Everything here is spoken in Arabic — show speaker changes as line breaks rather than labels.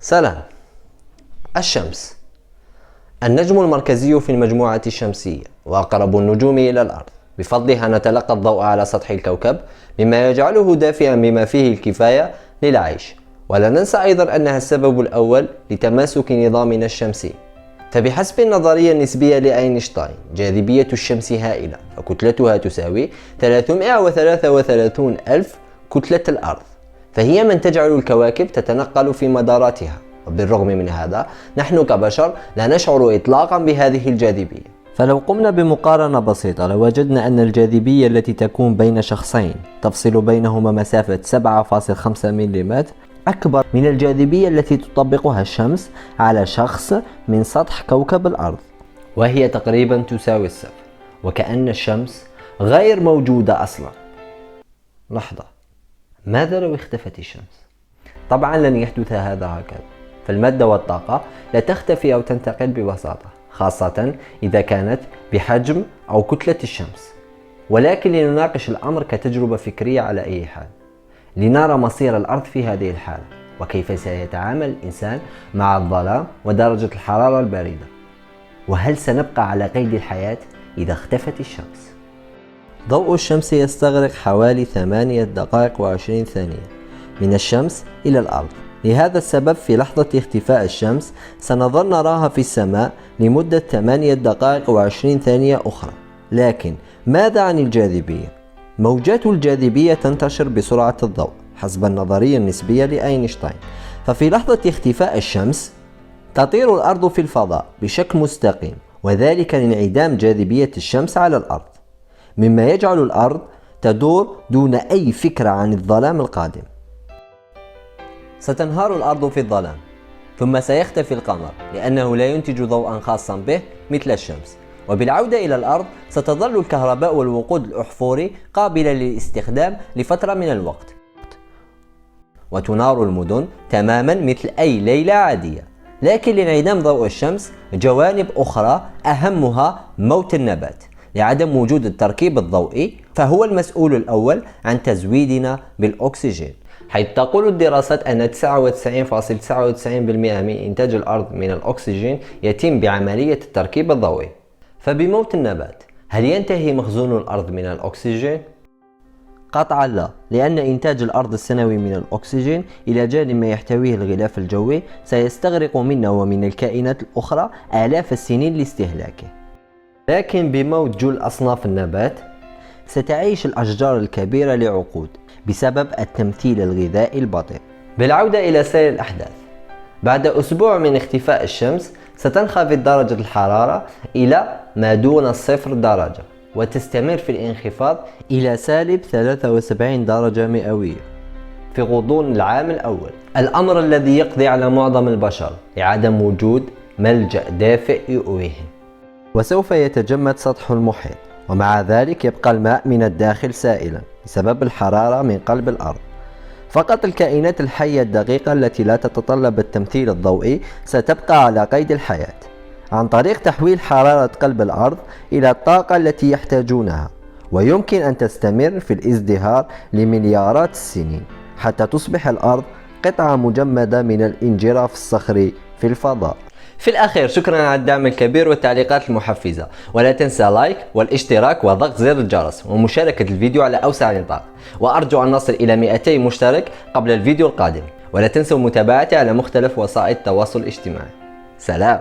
سلام. الشمس النجم المركزي في المجموعة الشمسية وأقرب النجوم إلى الأرض. بفضلها نتلقى الضوء على سطح الكوكب، مما يجعله دافئا بما فيه الكفاية للعيش. ولا ننسى أيضا أنها السبب الأول لتماسك نظامنا الشمسي. فبحسب النظرية النسبية لأينشتاين، جاذبية الشمس هائلة، فكتلتها تساوي 333 ألف كتلة الأرض، فهي من تجعل الكواكب تتنقل في مداراتها. وبالرغم من هذا نحن كبشر لا نشعر إطلاقا بهذه الجاذبية. فلو قمنا بمقارنة بسيطة لوجدنا أن الجاذبية التي تكون بين شخصين تفصل بينهما مسافة 7.5 ملم أكبر من الجاذبية التي تطبقها الشمس على شخص من سطح كوكب الأرض، وهي تقريبا تساوي الصفر، وكأن الشمس غير موجودة أصلا. لحظة، ماذا لو اختفت الشمس؟ طبعا لن يحدث هذا هكذا، فالمادة والطاقة لا تختفي أو تنتقل ببساطة، خاصة إذا كانت بحجم أو كتلة الشمس. ولكن لنناقش الأمر كتجربة فكرية على أي حال، لنرى مصير الأرض في هذه الحالة، وكيف سيتعامل الإنسان مع الظلام ودرجة الحرارة الباردة، وهل سنبقى على قيد الحياة إذا اختفت الشمس؟ ضوء الشمس يستغرق حوالي 8 دقائق و20 ثانية من الشمس إلى الأرض. لهذا السبب في لحظة اختفاء الشمس سنظل نراها في السماء لمدة 8 دقائق و20 ثانية أخرى. لكن ماذا عن الجاذبية؟ موجات الجاذبية تنتشر بسرعة الضوء حسب النظرية النسبية لأينشتاين، ففي لحظة اختفاء الشمس تطير الأرض في الفضاء بشكل مستقيم، وذلك لانعدام جاذبية الشمس على الأرض، مما يجعل الأرض تدور دون أي فكرة عن الظلام القادم. ستنهار الأرض في الظلام، ثم سيختفي القمر لأنه لا ينتج ضوءا خاصا به مثل الشمس. وبالعودة إلى الأرض ستظل الكهرباء والوقود الأحفوري قابلة للاستخدام لفترة من الوقت، وتنار المدن تماما مثل أي ليلة عادية. لكن لانعدام ضوء الشمس جوانب أخرى، أهمها موت النبات لعدم وجود التركيب الضوئي، فهو المسؤول الأول عن تزويدنا بالأكسجين، حيث تقول الدراسات أن 99.99% من إنتاج الأرض من الأكسجين يتم بعملية التركيب الضوئي. فبموت النبات هل ينتهي مخزون الأرض من الأكسجين؟ قطعا لا، لأن إنتاج الأرض السنوي من الأكسجين إلى جانب ما يحتويه الغلاف الجوي سيستغرق منا ومن الكائنات الأخرى آلاف السنين لاستهلاكه. لكن بموت جل أصناف النبات ستعيش الأشجار الكبيرة لعقود بسبب التمثيل الغذائي البطيء. بالعودة إلى سير الأحداث، بعد أسبوع من اختفاء الشمس ستنخفض درجة الحرارة إلى ما دون الصفر درجة، وتستمر في الانخفاض إلى -73 درجة مئوية في غضون العام الأول، الأمر الذي يقضي على معظم البشر لعدم وجود ملجأ دافئ يؤويهم. وسوف يتجمد سطح المحيط، ومع ذلك يبقى الماء من الداخل سائلا بسبب الحرارة من قلب الأرض. فقط الكائنات الحية الدقيقة التي لا تتطلب التمثيل الضوئي ستبقى على قيد الحياة، عن طريق تحويل حرارة قلب الأرض إلى الطاقة التي يحتاجونها، ويمكن أن تستمر في الازدهار لمليارات السنين حتى تصبح الأرض قطعة مجمدة من الانجراف الصخري في الفضاء. في الأخير شكرا على الدعم الكبير والتعليقات المحفزة، ولا تنسى لايك والاشتراك وضغط زر الجرس ومشاركة الفيديو على أوسع نطاق، وأرجو أن نصل إلى 200 مشترك قبل الفيديو القادم. ولا تنسوا متابعتي على مختلف وسائل التواصل الاجتماعي. سلام.